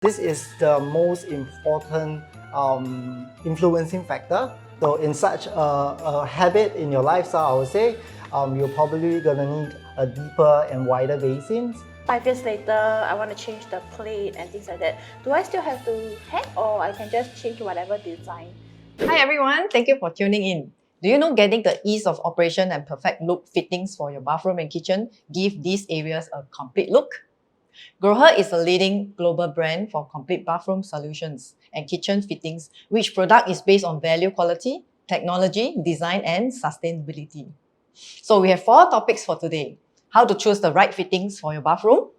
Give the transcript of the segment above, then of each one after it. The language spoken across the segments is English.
This is the most important influencing factor. So in such a habit in your lifestyle, I would say, you're probably gonna need a deeper and wider basins. 5 years later, I want to change the plate and things like that. Do I still have to hang, or I can just change whatever design? Hi everyone, thank you for tuning in. Do you know getting the ease of operation and perfect look fittings for your bathroom and kitchen give these areas a complete look? Groher is a leading global brand for complete bathroom solutions and kitchen fittings, which product is based on value quality, technology, design and sustainability. So we have 4 topics for today. How to choose the right fittings for your bathroom.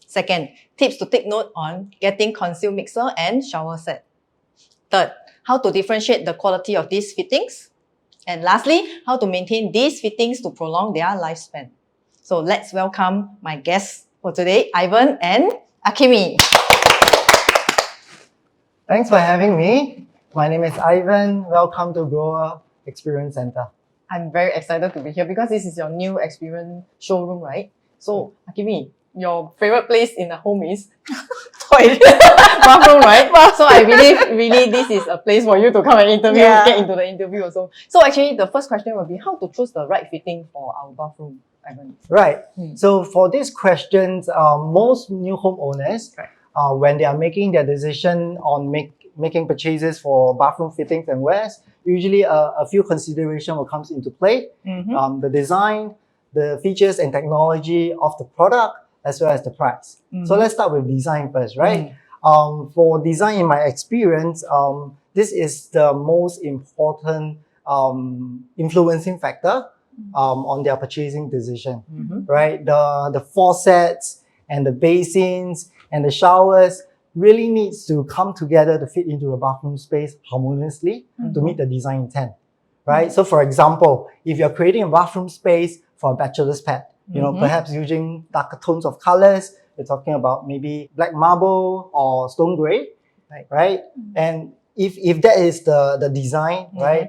Second, tips to take note on getting conceal mixer and shower set. Third, how to differentiate the quality of these fittings. And lastly, how to maintain these fittings to prolong their lifespan. So let's welcome my guests for today, Ivan and Akimi. Thanks for having me. My name is Ivan. Welcome to Grower Experience Center. I'm very excited to be here because this is your new experience showroom, right? So, Akimi, your favorite place in the home is toilet, bathroom, right? So I believe really this is a place for you to come and interview, get into the interview also. So actually the first question will be how to choose the right fitting for our bathroom, Ivan. Right. So for these questions, most new homeowners, when they are making their decision on making purchases for bathroom fittings and wares, usually a few considerations will come into play. The design, the features and technology of the product, as well as the price. So let's start with design first, right? For design, in my experience, this is the most important influencing factor on their purchasing decision, right? The faucets and the basins and the showers really needs to come together to fit into the bathroom space harmoniously to meet the design intent, right? So for example, if you're creating a bathroom space for a bachelor's pad, you know, perhaps using darker tones of colors, we're talking about maybe black marble or stone gray, right? And if that is the design, right?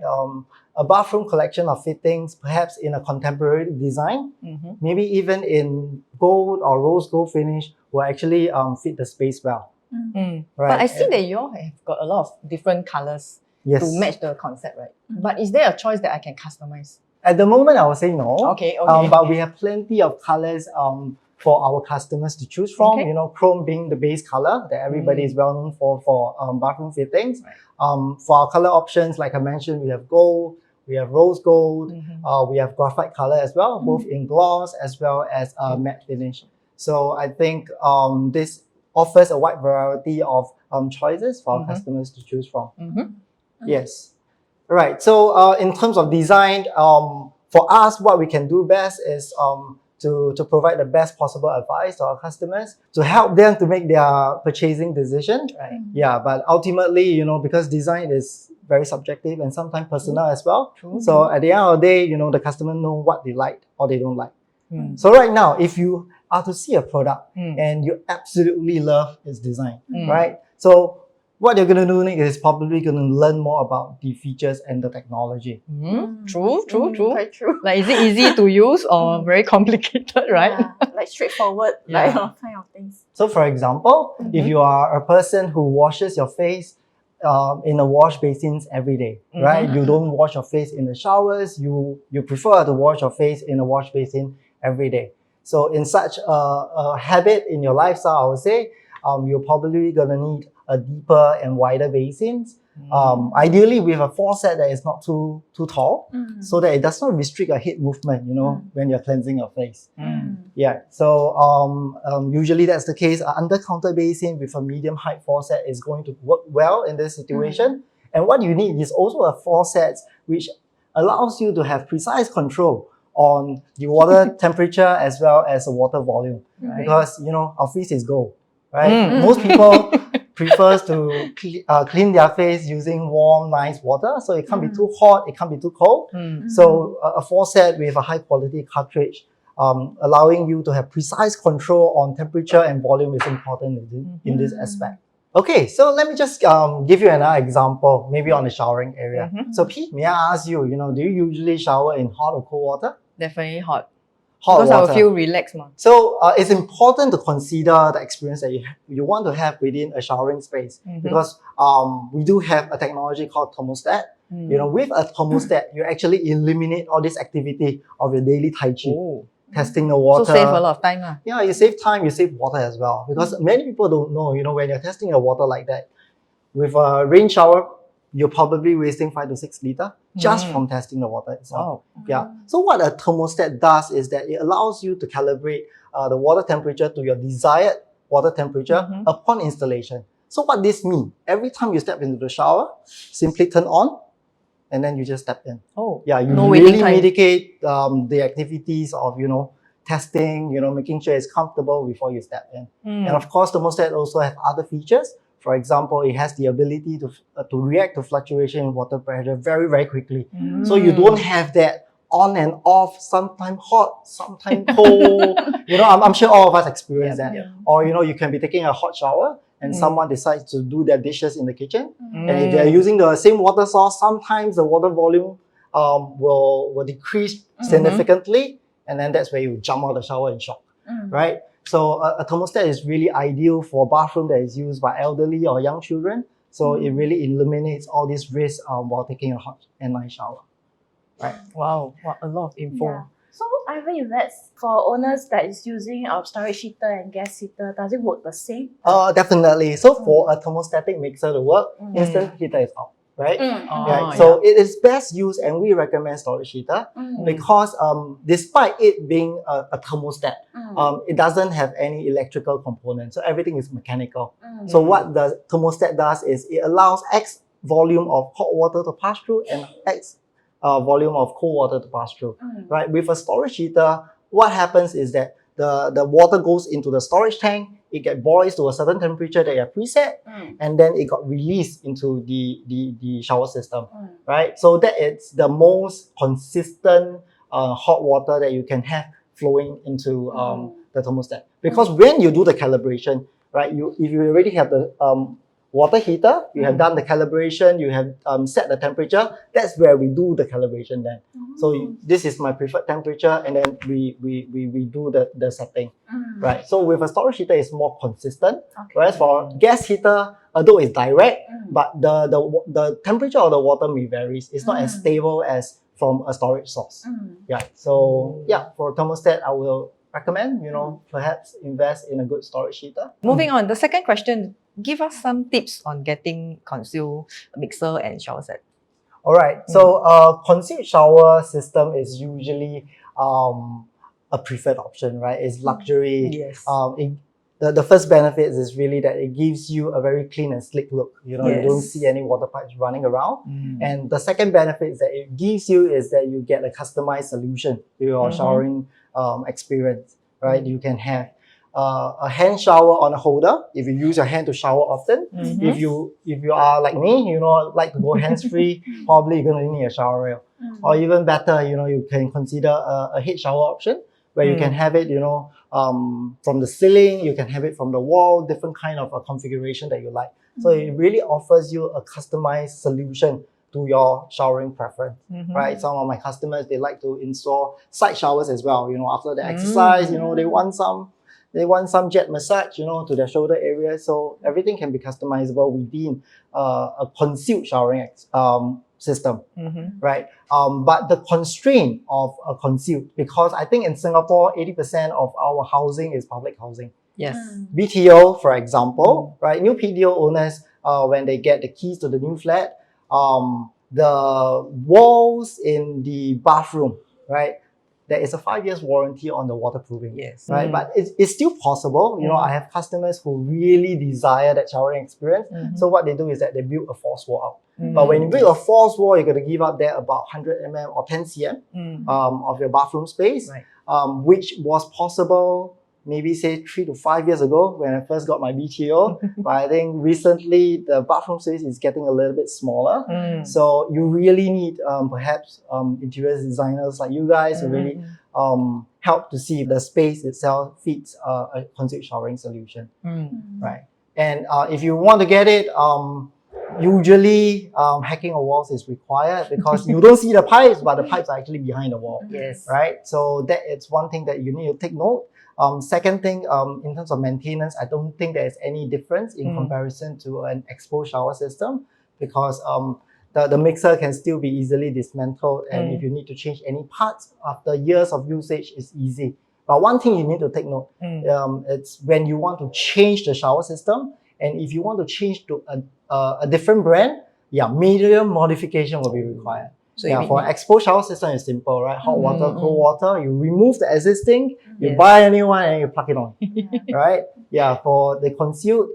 A bathroom collection of fittings, perhaps in a contemporary design, maybe even in gold or rose gold finish, will actually fit the space well. Right? But I see that you all have got a lot of different colors to match the concept, right? But is there a choice that I can customize? At the moment, I would say no. Okay. But we have plenty of colors for our customers to choose from. You know, chrome being the base color that everybody is well known for bathroom fittings. For our color options, like I mentioned, we have gold, we have rose gold, we have graphite color as well, both in gloss as well as matte finish. So I think this offers a wide variety of choices for our customers to choose from. Yes. Right. So in terms of design, for us, what we can do best is to provide the best possible advice to our customers to help them to make their purchasing decision. Yeah, but ultimately, you know, because design is very subjective and sometimes personal as well. So at the end of the day, you know, the customer know what they like or they don't like. So right now, if you are to see a product and you absolutely love its design, right? So what you're going to do next is probably going to learn more about the features and the technology. True. Quite true. Like, is it easy to use or very complicated, right? Yeah, like straightforward, like kind of things. So for example, if you are a person who washes your face in the wash basins every day, right? You don't wash your face in the showers. You prefer to wash your face in a wash basin every day. So in such a habit in your lifestyle, I would say, you're probably going to need a deeper and wider basins. Ideally with a faucet that is not too tall, so that it does not restrict your head movement, you know, when you're cleansing your face. Yeah, so usually that's the case. An under-counter basin with a medium height faucet is going to work well in this situation. And what you need is also a faucet which allows you to have precise control on the water temperature as well as the water volume. Because, you know, our face is gold, right? Most people prefers to clean their face using warm, nice water. So it can't be too hot, it can't be too cold. So a faucet with a high quality cartridge allowing you to have precise control on temperature and volume is important in this aspect. Okay, so let me just give you another example, maybe on the showering area. So Pete, may I ask you, you know, do you usually shower in hot or cold water? Definitely hot. hot Because I water. will feel relaxed. Ma. So it's important to consider the experience that you want to have within a showering space, because we do have a technology called thermostat. You know, with a thermostat, you actually eliminate all this activity of your daily tai chi, testing the water. So save a lot of time. Yeah, you save time, you save water as well. Because many people don't know, you know, when you're testing your water like that, with a rain shower, you're probably wasting 5 to 6 liters just from testing the water itself. Wow. Yeah. So what a thermostat does is that it allows you to calibrate the water temperature to your desired water temperature upon installation. So what this means, every time you step into the shower, simply turn on, and then you just step in. Oh, Yeah, you no really waiting time. mitigate the activities of, you know, testing, you know, making sure it's comfortable before you step in. And of course, the thermostat also have other features. For example, it has the ability to react to fluctuation in water pressure very, very quickly. So you don't have that on and off, sometimes hot, sometimes cold. You know, I'm sure all of us experience that. Or, you know, you can be taking a hot shower and someone decides to do their dishes in the kitchen. And if they're using the same water source, sometimes the water volume will decrease significantly. And then that's where you jump out of the shower in shock, right? So a thermostat is really ideal for a bathroom that is used by elderly or young children. So it really eliminates all these risks while taking a hot and nice shower. Right. Wow, a lot of info. Yeah. So Ivan, if that's for owners that is using storage heater and gas heater, does it work the same? Definitely. So for a thermostatic mixer to work, instant heater is out, right? Oh, So it is best used, and we recommend storage heater because despite it being a thermostat, it doesn't have any electrical component. So everything is mechanical. So what the thermostat does is it allows X volume of hot water to pass through and X volume of cold water to pass through, right? With a storage heater, what happens is that the water goes into the storage tank, it gets boils to a certain temperature that you have preset, and then it got released into the shower system, right? So that it's the most consistent hot water that you can have flowing into the thermostat. Because when you do the calibration, right, if you already have the water heater, you have done the calibration, you have set the temperature, that's where we do the calibration then. So this is my preferred temperature, and then we do the setting, right? So with a storage heater, it's more consistent, whereas for gas heater, although it's direct, but the temperature of the water may vary. It's not as stable as from a storage source. Yeah. So yeah, for thermostat, I will recommend, you know, perhaps invest in a good storage heater. Moving on, the second question, give us some tips on getting conceal mixer and shower set. All right. So concealed shower system is usually a preferred option, right? It's luxury. Yes. The first benefit is really that it gives you a very clean and slick look. You know, you don't see any water pipes running around. And the second benefit is that it gives you is that you get a customized solution to your showering experience, right? You can have a hand shower on a holder if you use your hand to shower often. If you are like me, you know, like to go hands-free, probably you're gonna need a shower rail. Or even better, you know, you can consider a head shower option where you can have it, you know, from the ceiling, you can have it from the wall, different kind of a configuration that you like. So it really offers you a customized solution to your showering preference, right? Some of my customers, they like to install side showers as well. You know, after the exercise, you know, they want some jet massage, you know, to their shoulder area. So everything can be customizable within a concealed showering system, right? But the constraint of a concealed, because I think in Singapore, 80% of our housing is public housing. Yes. BTO, for example, right? New PDO owners, when they get the keys to the new flat, the walls in the bathroom, right? There is a 5 years warranty on the waterproofing. Yes. Right. But it's still possible. You know, I have customers who really desire that showering experience. So what they do is that they build a false wall out. But when you build a false wall, you're going to give up there about 100 mm or 10 cm of your bathroom space, which was possible maybe say 3 to 5 years ago when I first got my BTO. But I think recently the bathroom space is getting a little bit smaller. So you really need perhaps interior designers like you guys to really help to see if the space itself fits a concealed showering solution, right? And if you want to get it usually hacking a walls is required because you don't see the pipes, but the pipes are actually behind the wall. Yes. Right? So that is one thing that you need to take note. Second thing, in terms of maintenance, I don't think there is any difference in comparison to an exposed shower system because the mixer can still be easily dismantled, and if you need to change any parts after years of usage, it's easy. But one thing you need to take note, it's when you want to change the shower system, and if you want to change to a different brand, major modification will be required. So For exposed shower system, it's simple, right? Hot water, cold water, you remove the existing, you Yes. buy a new one and you plug it on, right? For the concealed,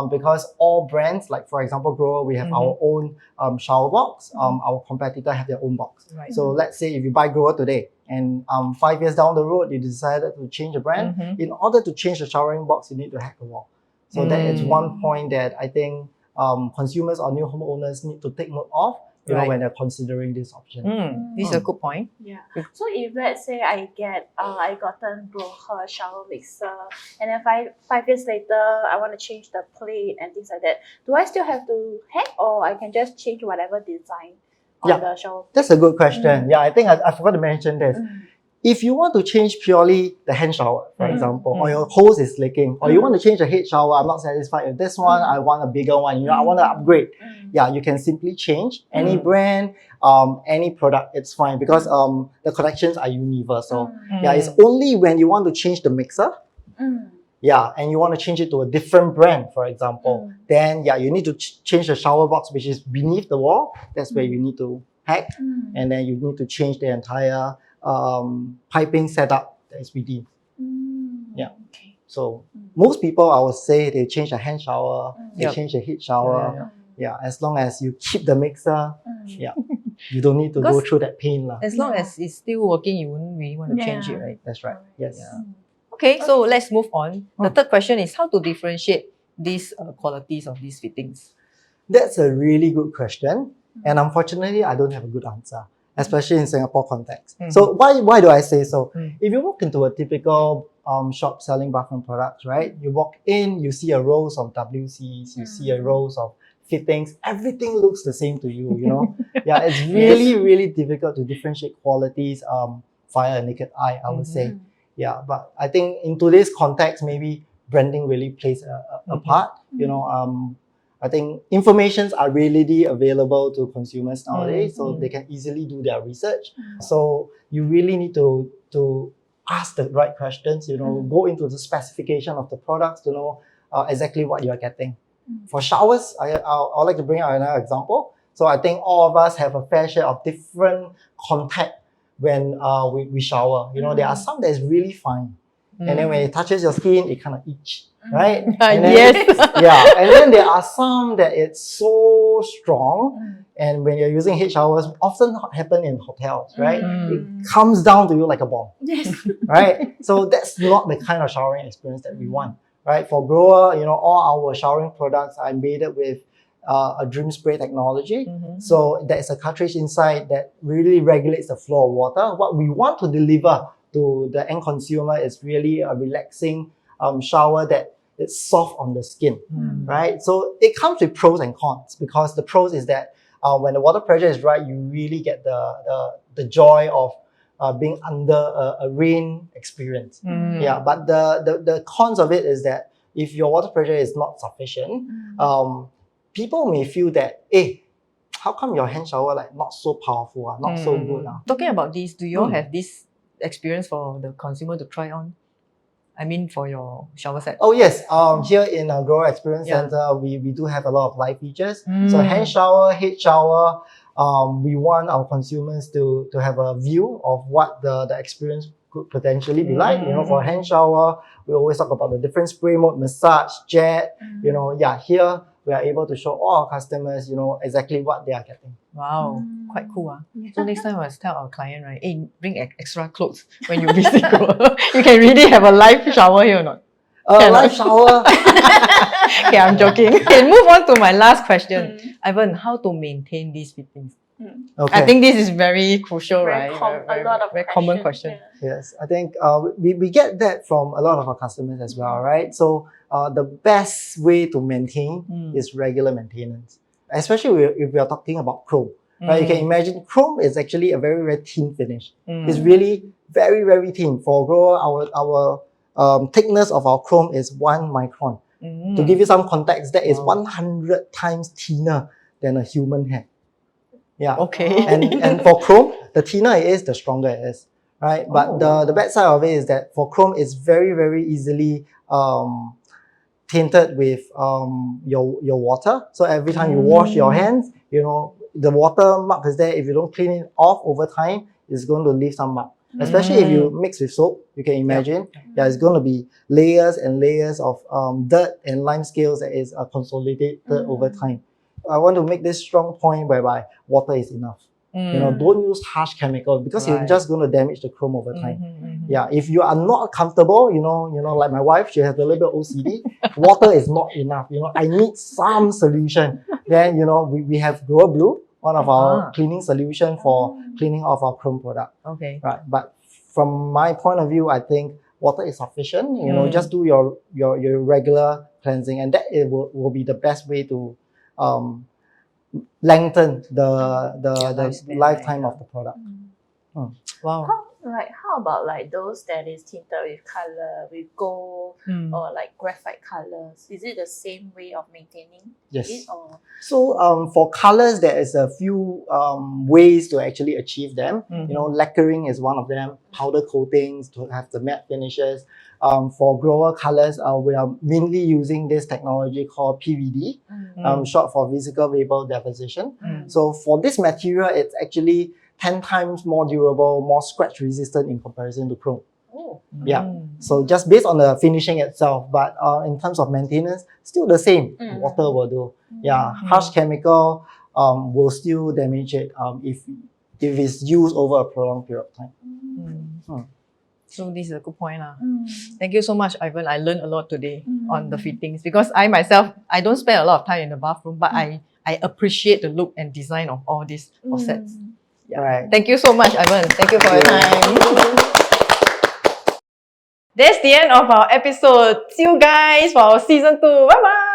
because all brands, like for example, Grower, we have our own shower box. Our competitor have their own box. Right. So let's say if you buy Grower today and 5 years down the road, you decided to change the brand, in order to change the showering box, you need to hack the wall. So that is one point that I think consumers or new homeowners need to take note of, you know, when they're considering this option. This is a good point. Yeah. So if let's say I gotten Groher shower mixer, and then five years later I want to change the plate and things like that, do I still have to hack, or I can just change whatever design on the shower? That's a good question. I think I forgot to mention this. If you want to change purely the hand shower, for example, or your hose is leaking, or you want to change the head shower, I'm not satisfied with this one, I want a bigger one, you know, I want to upgrade. You can simply change any brand, any product, it's fine because the connections are universal. It's only when you want to change the mixer, and you want to change it to a different brand, for example, then you need to change the shower box, which is beneath the wall. That's where you need to hack, and then you need to change the entire piping setup that is within. Okay. So most people, I would say, they change a hand shower, they change a heat shower. As long as you keep the mixer, you don't need to go through that pain. As long as it's still working, you wouldn't really want to change it, right? That's right. Yes. Okay, so let's move on. The third question is how to differentiate these qualities of these fittings. That's a really good question. And unfortunately, I don't have a good answer, especially in Singapore context. So why do I say so? If you walk into a typical shop selling bathroom products, right? You walk in, you see a rows of WCs, you see a rows of fittings, everything looks the same to you, you know? It's really, really difficult to differentiate qualities via a naked eye, I would say. But I think in today's context, maybe branding really plays a part. You know, I think informations are readily available to consumers nowadays, so they can easily do their research. So you really need to ask the right questions, you know, go into the specification of the products to know exactly what you are getting. For showers, I'd like to bring out another example. So I think all of us have a fair share of different contact when we shower. You know, there are some that is really fine. And then when it touches your skin, it kind of itch, right? And then, and then there are some that it's so strong. And when you're using head showers, often happen in hotels, right? It comes down to you like a bomb, right? So that's not the kind of showering experience that we want, right? For Grower, you know, all our showering products are embedded with a Dream Spray technology. So there is a cartridge inside that really regulates the flow of water. What we want to deliver to the end consumer is really a relaxing shower that is soft on the skin, right? So it comes with pros and cons, because the pros is that when the water pressure is right, you really get the joy of being under a rain experience. But the cons of it is that if your water pressure is not sufficient, people may feel that, hey, how come your hand shower like not so powerful, not so good? Talking about this, do you all have this experience for the consumer to try on? I mean, for your shower set. Oh yes, here in our Grower Experience Center, we do have a lot of live features. So hand shower, head shower, we want our consumers to have a view of what the experience could potentially be like. You know, for hand shower, we always talk about the different spray mode, massage, jet. You know, here we are able to show all our customers, you know, exactly what they are getting. Wow, quite cool. So next time I must tell our client, right, hey, bring extra clothes when you visit Grower. You can really have a live shower here or not? Live shower. Okay, I'm joking. Okay, move on to my last question. Ivan, how to maintain these fittings? Okay. I think this is very crucial, Very right? a lot of very common question. Yes, I think we get that from a lot of our customers as well, right? So the best way to maintain is regular maintenance. especially if we are talking about chrome, right? You can imagine chrome is actually a very, very thin finish. It's really very, very thin. For grower, our thickness of our chrome is 1 micron. To give you some context, that is 100 times thinner than a human hair. Yeah. Okay. And for chrome, the thinner it is, the stronger it is, right? But the bad side of it is that for chrome, it's very, very easily tainted with your water. So every time you wash your hands, you know, the water mark is there. If you don't clean it off over time, it's going to leave some mark. Especially if you mix with soap, you can imagine, it's going to be layers and layers of dirt and lime scales that is consolidated over time. I want to make this strong point whereby water is enough. You know, don't use harsh chemicals because you're just going to damage the chrome over time. Yeah, if you are not comfortable, you know, like my wife, she has a little bit OCD. Water is not enough. You know, I need some solution. Then you know, we have Grower Blue, one of our cleaning solution for cleaning off our chrome product. Okay. Right, but from my point of view, I think water is sufficient. You know, just do your regular cleansing, and that will be the best way to lengthen the lifetime of the product. Wow. How about like those that is tinted with color, with gold or like graphite colors? Is it the same way of maintaining it? Or? So for colors, there is a few ways to actually achieve them. You know, lacquering is one of them. Powder coatings to have the matte finishes. For grower colors, we are mainly using this technology called PVD, short for physical vapor deposition. So for this material, it's actually 10 times more durable, more scratch resistant in comparison to chrome. Yeah. So just based on the finishing itself, but in terms of maintenance, still the same. Water will do. Yeah. Harsh chemical will still damage it if it's used over a prolonged period of time. So this is a good point. Thank you so much, Ivan. I learned a lot today on the fittings because I myself, I don't spend a lot of time in the bathroom, but I appreciate the look and design of all these faucets. Right. Thank you so much, Ivan. Thank you for your time. That's the end of our episode. See you guys for our season 2. Bye-bye.